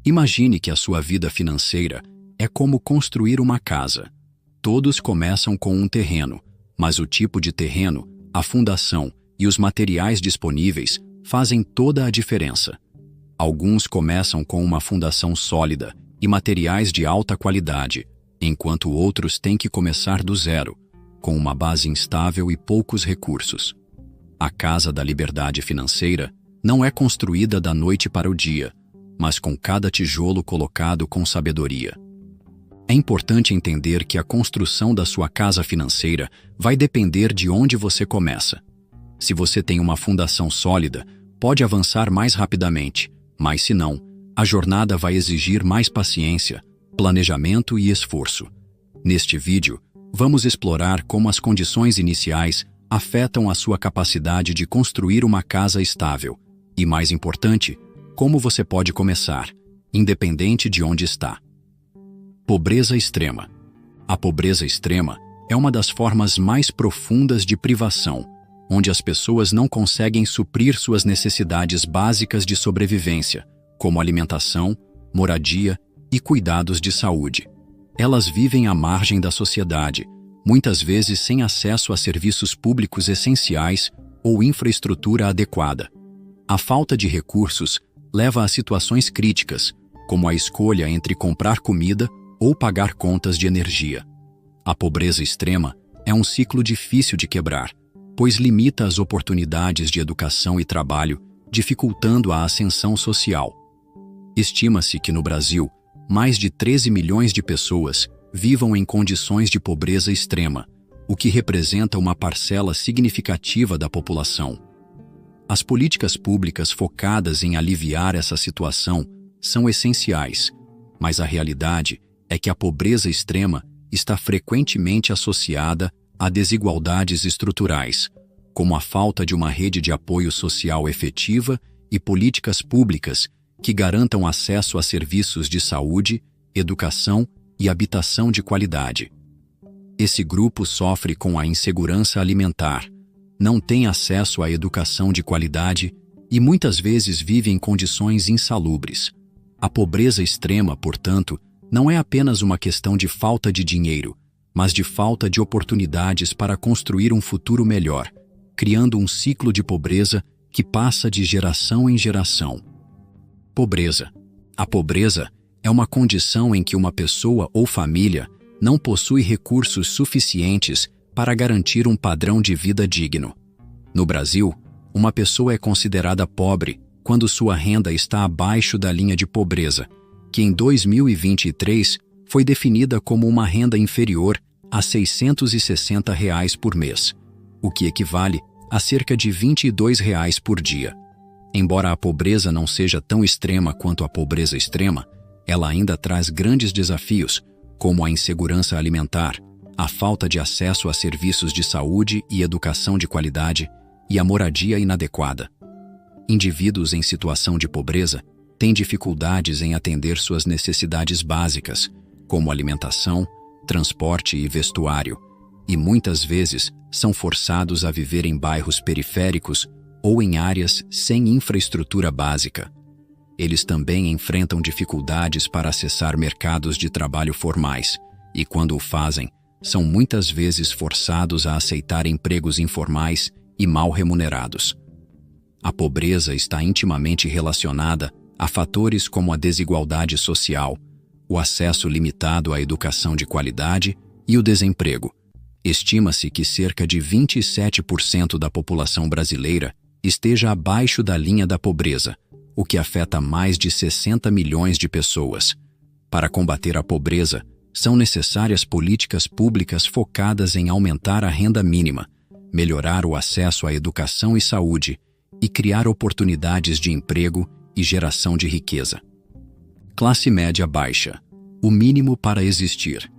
Imagine que a sua vida financeira é como construir uma casa. Todos começam com um terreno, mas o tipo de terreno, a fundação e os materiais disponíveis fazem toda a diferença. Alguns começam com uma fundação sólida e materiais de alta qualidade, enquanto outros têm que começar do zero, com uma base instável e poucos recursos. A casa da liberdade financeira não é construída da noite para o dia, mas com cada tijolo colocado com sabedoria. É importante entender que a construção da sua casa financeira vai depender de onde você começa. Se você tem uma fundação sólida, pode avançar mais rapidamente, mas se não, a jornada vai exigir mais paciência, planejamento e esforço. Neste vídeo, vamos explorar como as condições iniciais afetam a sua capacidade de construir uma casa estável e, mais importante, como você pode começar, independente de onde está. Pobreza extrema. A pobreza extrema é uma das formas mais profundas de privação, onde as pessoas não conseguem suprir suas necessidades básicas de sobrevivência, como alimentação, moradia e cuidados de saúde. Elas vivem à margem da sociedade, muitas vezes sem acesso a serviços públicos essenciais ou infraestrutura adequada. A falta de recursos leva a situações críticas, como a escolha entre comprar comida ou pagar contas de energia. A pobreza extrema é um ciclo difícil de quebrar, pois limita as oportunidades de educação e trabalho, dificultando a ascensão social. Estima-se que no Brasil, mais de 13 milhões de pessoas vivam em condições de pobreza extrema, o que representa uma parcela significativa da população. As políticas públicas focadas em aliviar essa situação são essenciais, mas a realidade é que a pobreza extrema está frequentemente associada a desigualdades estruturais, como a falta de uma rede de apoio social efetiva e políticas públicas que garantam acesso a serviços de saúde, educação e habitação de qualidade. Esse grupo sofre com a insegurança alimentar, não tem acesso à educação de qualidade e muitas vezes vive em condições insalubres. A pobreza extrema, portanto, não é apenas uma questão de falta de dinheiro, mas de falta de oportunidades para construir um futuro melhor, criando um ciclo de pobreza que passa de geração em geração. Pobreza. A pobreza é uma condição em que uma pessoa ou família não possui recursos suficientes para garantir um padrão de vida digno. No Brasil, uma pessoa é considerada pobre quando sua renda está abaixo da linha de pobreza, que em 2023 foi definida como uma renda inferior a R$ 660 por mês, o que equivale a cerca de R$ 22 por dia. Embora a pobreza não seja tão extrema quanto a pobreza extrema, ela ainda traz grandes desafios, como a insegurança alimentar, a falta de acesso a serviços de saúde e educação de qualidade e a moradia inadequada. Indivíduos em situação de pobreza têm dificuldades em atender suas necessidades básicas, como alimentação, transporte e vestuário, e muitas vezes são forçados a viver em bairros periféricos ou em áreas sem infraestrutura básica. Eles também enfrentam dificuldades para acessar mercados de trabalho formais e, quando o fazem, são muitas vezes forçados a aceitar empregos informais e mal remunerados. A pobreza está intimamente relacionada a fatores como a desigualdade social, o acesso limitado à educação de qualidade e o desemprego. Estima-se que cerca de 27% da população brasileira esteja abaixo da linha da pobreza, o que afeta mais de 60 milhões de pessoas. Para combater a pobreza, são necessárias políticas públicas focadas em aumentar a renda mínima, melhorar o acesso à educação e saúde e criar oportunidades de emprego e geração de riqueza. Classe média baixa. O mínimo para existir.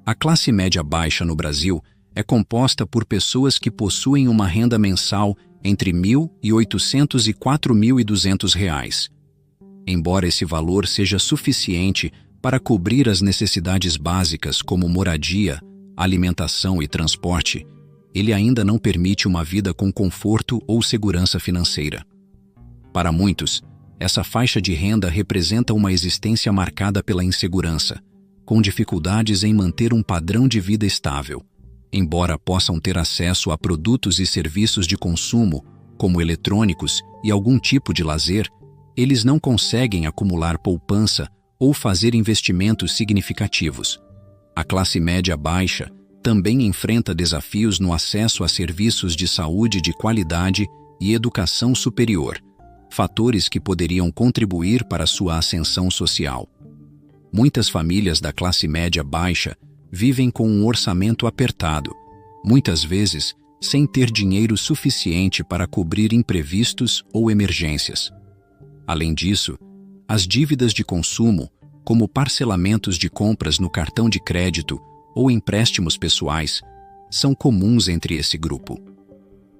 A classe média baixa no Brasil é composta por pessoas que possuem uma renda mensal entre R$ 1.800 e R$ 4.200. Embora esse valor seja suficiente para cobrir as necessidades básicas como moradia, alimentação e transporte, ele ainda não permite uma vida com conforto ou segurança financeira. Para muitos, essa faixa de renda representa uma existência marcada pela insegurança, com dificuldades em manter um padrão de vida estável. Embora possam ter acesso a produtos e serviços de consumo, como eletrônicos e algum tipo de lazer, eles não conseguem acumular poupança ou fazer investimentos significativos. A classe média baixa também enfrenta desafios no acesso a serviços de saúde de qualidade e educação superior, fatores que poderiam contribuir para sua ascensão social. Muitas famílias da classe média baixa vivem com um orçamento apertado, muitas vezes sem ter dinheiro suficiente para cobrir imprevistos ou emergências. Além disso, as dívidas de consumo, como parcelamentos de compras no cartão de crédito ou empréstimos pessoais, são comuns entre esse grupo.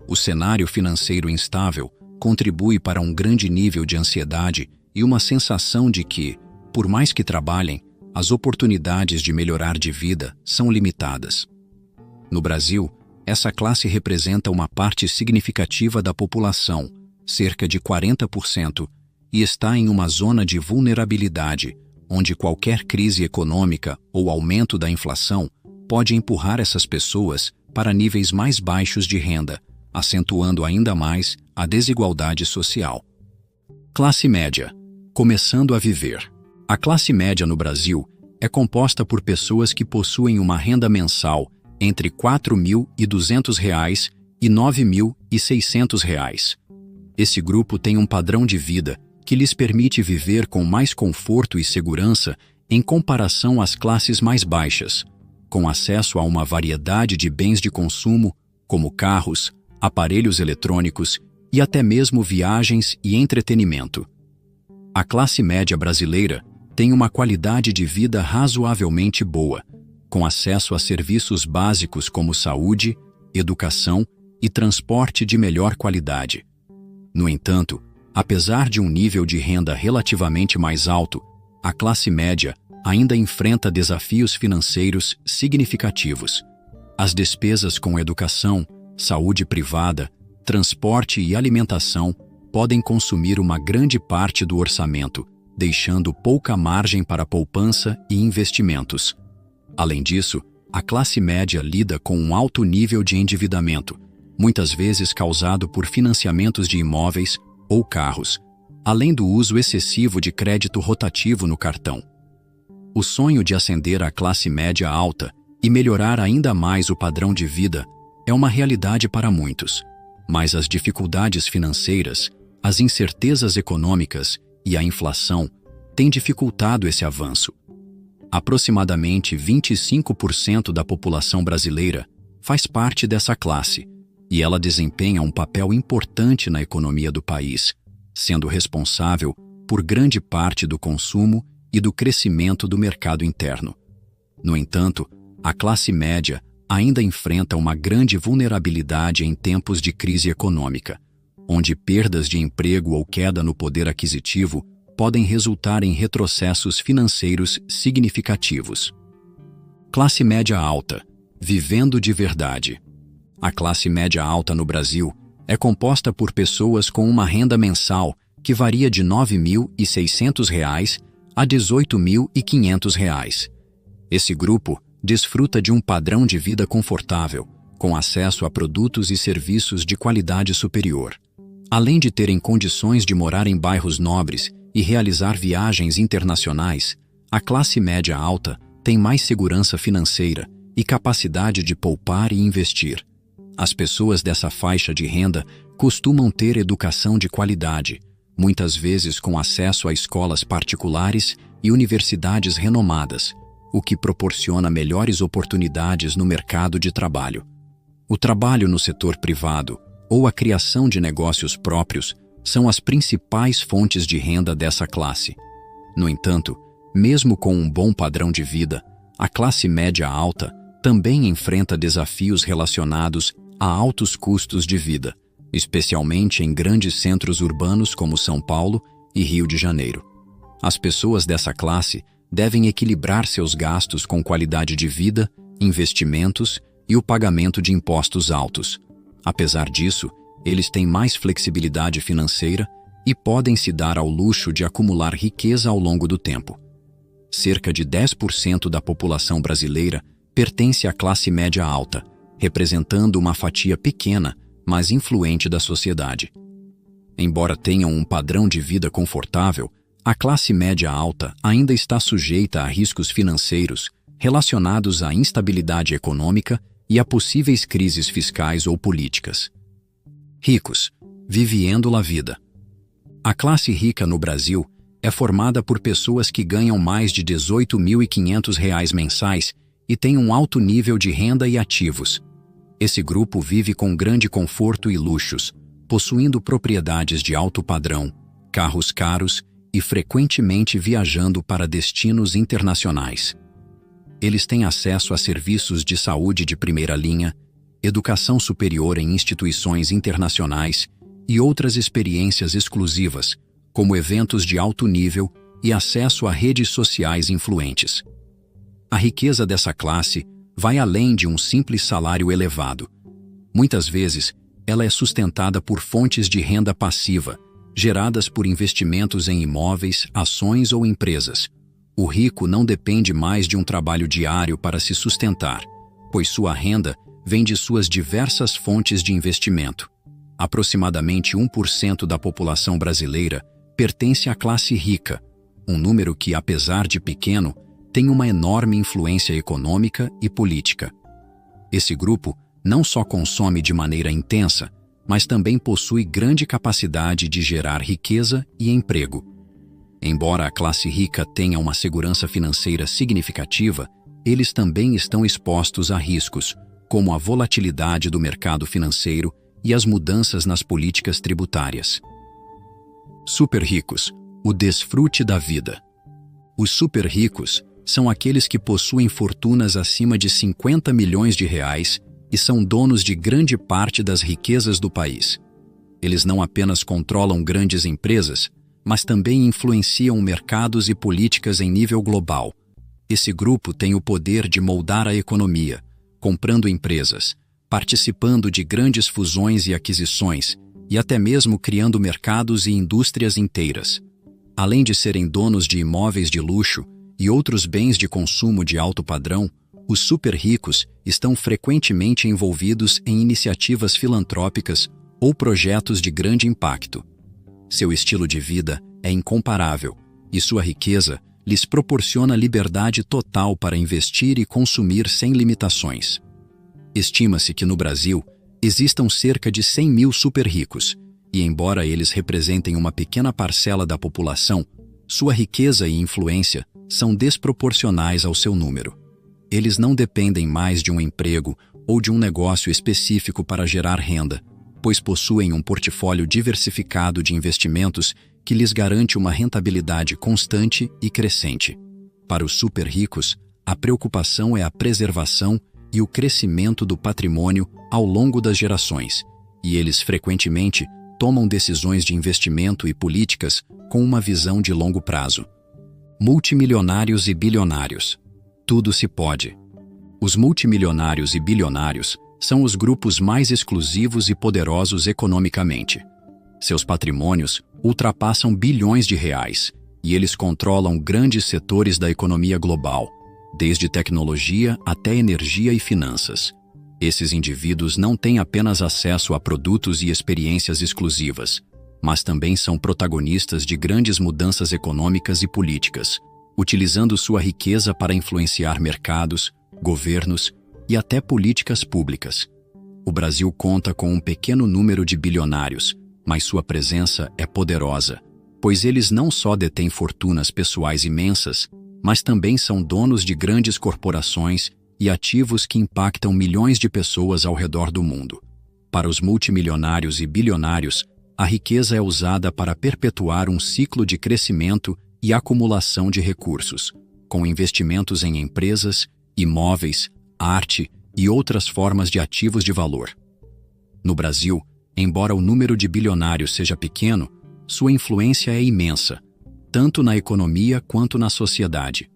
O cenário financeiro instável contribui para um grande nível de ansiedade e uma sensação de que, por mais que trabalhem, as oportunidades de melhorar de vida são limitadas. No Brasil, essa classe representa uma parte significativa da população, cerca de 40%, e está em uma zona de vulnerabilidade, onde qualquer crise econômica ou aumento da inflação pode empurrar essas pessoas para níveis mais baixos de renda, acentuando ainda mais a desigualdade social. Classe média. Começando a viver. A classe média no Brasil é composta por pessoas que possuem uma renda mensal entre R$ 4.200 e R$ 9.600. Esse grupo tem um padrão de vida que lhes permite viver com mais conforto e segurança em comparação às classes mais baixas, com acesso a uma variedade de bens de consumo, como carros, aparelhos eletrônicos e até mesmo viagens e entretenimento. A classe média brasileira tem uma qualidade de vida razoavelmente boa, com acesso a serviços básicos como saúde, educação e transporte de melhor qualidade. No entanto, apesar de um nível de renda relativamente mais alto, a classe média ainda enfrenta desafios financeiros significativos. As despesas com educação, saúde privada, transporte e alimentação podem consumir uma grande parte do orçamento, deixando pouca margem para poupança e investimentos. Além disso, a classe média lida com um alto nível de endividamento, muitas vezes causado por financiamentos de imóveis ou carros, além do uso excessivo de crédito rotativo no cartão. O sonho de ascender à classe média alta e melhorar ainda mais o padrão de vida é uma realidade para muitos, mas as dificuldades financeiras, as incertezas econômicas e a inflação têm dificultado esse avanço. Aproximadamente 25% da população brasileira faz parte dessa classe, e ela desempenha um papel importante na economia do país, sendo responsável por grande parte do consumo e do crescimento do mercado interno. No entanto, a classe média ainda enfrenta uma grande vulnerabilidade em tempos de crise econômica, onde perdas de emprego ou queda no poder aquisitivo podem resultar em retrocessos financeiros significativos. Classe média alta, vivendo de verdade. A classe média alta no Brasil é composta por pessoas com uma renda mensal que varia de R$ 9.600 a R$ 18.500. Esse grupo desfruta de um padrão de vida confortável, com acesso a produtos e serviços de qualidade superior. Além de terem condições de morar em bairros nobres e realizar viagens internacionais, a classe média alta tem mais segurança financeira e capacidade de poupar e investir. As pessoas dessa faixa de renda costumam ter educação de qualidade, muitas vezes com acesso a escolas particulares e universidades renomadas, o que proporciona melhores oportunidades no mercado de trabalho. O trabalho no setor privado ou a criação de negócios próprios são as principais fontes de renda dessa classe. No entanto, mesmo com um bom padrão de vida, a classe média alta também enfrenta desafios relacionados a altos custos de vida, especialmente em grandes centros urbanos como São Paulo e Rio de Janeiro. As pessoas dessa classe devem equilibrar seus gastos com qualidade de vida, investimentos e o pagamento de impostos altos. Apesar disso, eles têm mais flexibilidade financeira e podem se dar ao luxo de acumular riqueza ao longo do tempo. Cerca de 10% da população brasileira pertence à classe média alta, representando uma fatia pequena, mas influente da sociedade. Embora tenham um padrão de vida confortável, a classe média alta ainda está sujeita a riscos financeiros relacionados à instabilidade econômica e a possíveis crises fiscais ou políticas. Ricos, vivendo a vida. A classe rica no Brasil é formada por pessoas que ganham mais de R$ 18.500 mensais e têm um alto nível de renda e ativos. Esse grupo vive com grande conforto e luxos, possuindo propriedades de alto padrão, carros caros e frequentemente viajando para destinos internacionais. Eles têm acesso a serviços de saúde de primeira linha, educação superior em instituições internacionais e outras experiências exclusivas, como eventos de alto nível e acesso a redes sociais influentes. A riqueza dessa classe vai além de um simples salário elevado. Muitas vezes, ela é sustentada por fontes de renda passiva, geradas por investimentos em imóveis, ações ou empresas. O rico não depende mais de um trabalho diário para se sustentar, pois sua renda vem de suas diversas fontes de investimento. Aproximadamente 1% da população brasileira pertence à classe rica, um número que, apesar de pequeno, tem uma enorme influência econômica e política. Esse grupo não só consome de maneira intensa, mas também possui grande capacidade de gerar riqueza e emprego. Embora a classe rica tenha uma segurança financeira significativa, eles também estão expostos a riscos, como a volatilidade do mercado financeiro e as mudanças nas políticas tributárias. Super ricos, o desfrute da vida. Os super ricos são aqueles que possuem fortunas acima de 50 milhões de reais e são donos de grande parte das riquezas do país. Eles não apenas controlam grandes empresas, mas também influenciam mercados e políticas em nível global. Esse grupo tem o poder de moldar a economia, comprando empresas, participando de grandes fusões e aquisições, e até mesmo criando mercados e indústrias inteiras. Além de serem donos de imóveis de luxo e outros bens de consumo de alto padrão, os super ricos estão frequentemente envolvidos em iniciativas filantrópicas ou projetos de grande impacto. Seu estilo de vida é incomparável e sua riqueza lhes proporciona liberdade total para investir e consumir sem limitações. Estima-se que no Brasil existam cerca de 100 mil super ricos, e embora eles representem uma pequena parcela da população, sua riqueza e influência são desproporcionais ao seu número. Eles não dependem mais de um emprego ou de um negócio específico para gerar renda, pois possuem um portfólio diversificado de investimentos que lhes garante uma rentabilidade constante e crescente. Para os super ricos, a preocupação é a preservação e o crescimento do patrimônio ao longo das gerações, e eles frequentemente tomam decisões de investimento e políticas com uma visão de longo prazo. Multimilionários e bilionários. Tudo se pode. Os multimilionários e bilionários são os grupos mais exclusivos e poderosos economicamente. Seus patrimônios ultrapassam bilhões de reais e eles controlam grandes setores da economia global, desde tecnologia até energia e finanças. Esses indivíduos não têm apenas acesso a produtos e experiências exclusivas, mas também são protagonistas de grandes mudanças econômicas e políticas, utilizando sua riqueza para influenciar mercados, governos e até políticas públicas. O Brasil conta com um pequeno número de bilionários, mas sua presença é poderosa, pois eles não só detêm fortunas pessoais imensas, mas também são donos de grandes corporações e ativos que impactam milhões de pessoas ao redor do mundo. Para os multimilionários e bilionários, a riqueza é usada para perpetuar um ciclo de crescimento e acumulação de recursos, com investimentos em empresas, imóveis, arte e outras formas de ativos de valor. No Brasil, embora o número de bilionários seja pequeno, sua influência é imensa, tanto na economia quanto na sociedade.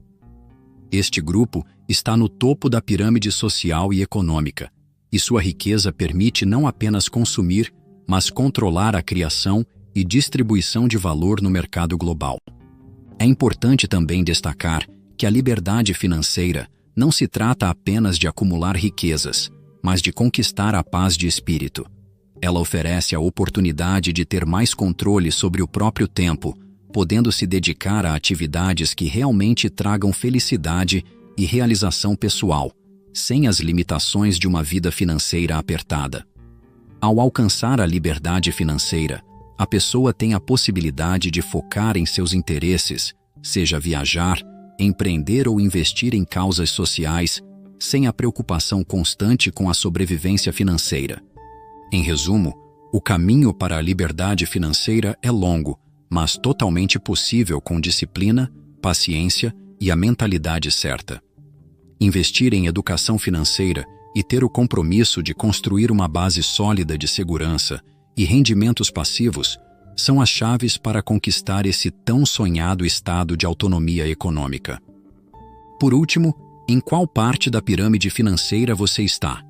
Este grupo está no topo da pirâmide social e econômica, e sua riqueza permite não apenas consumir, mas controlar a criação e distribuição de valor no mercado global. É importante também destacar que a liberdade financeira não se trata apenas de acumular riquezas, mas de conquistar a paz de espírito. Ela oferece a oportunidade de ter mais controle sobre o próprio tempo, podendo se dedicar a atividades que realmente tragam felicidade e realização pessoal, sem as limitações de uma vida financeira apertada. Ao alcançar a liberdade financeira, a pessoa tem a possibilidade de focar em seus interesses, seja viajar, empreender ou investir em causas sociais, sem a preocupação constante com a sobrevivência financeira. Em resumo, o caminho para a liberdade financeira é longo, mas totalmente possível com disciplina, paciência e a mentalidade certa. Investir em educação financeira e ter o compromisso de construir uma base sólida de segurança e rendimentos passivos são as chaves para conquistar esse tão sonhado estado de autonomia econômica. Por último, em qual parte da pirâmide financeira você está?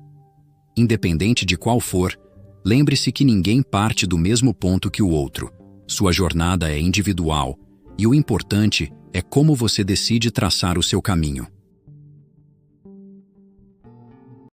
Independente de qual for, lembre-se que ninguém parte do mesmo ponto que o outro. Sua jornada é individual e o importante é como você decide traçar o seu caminho.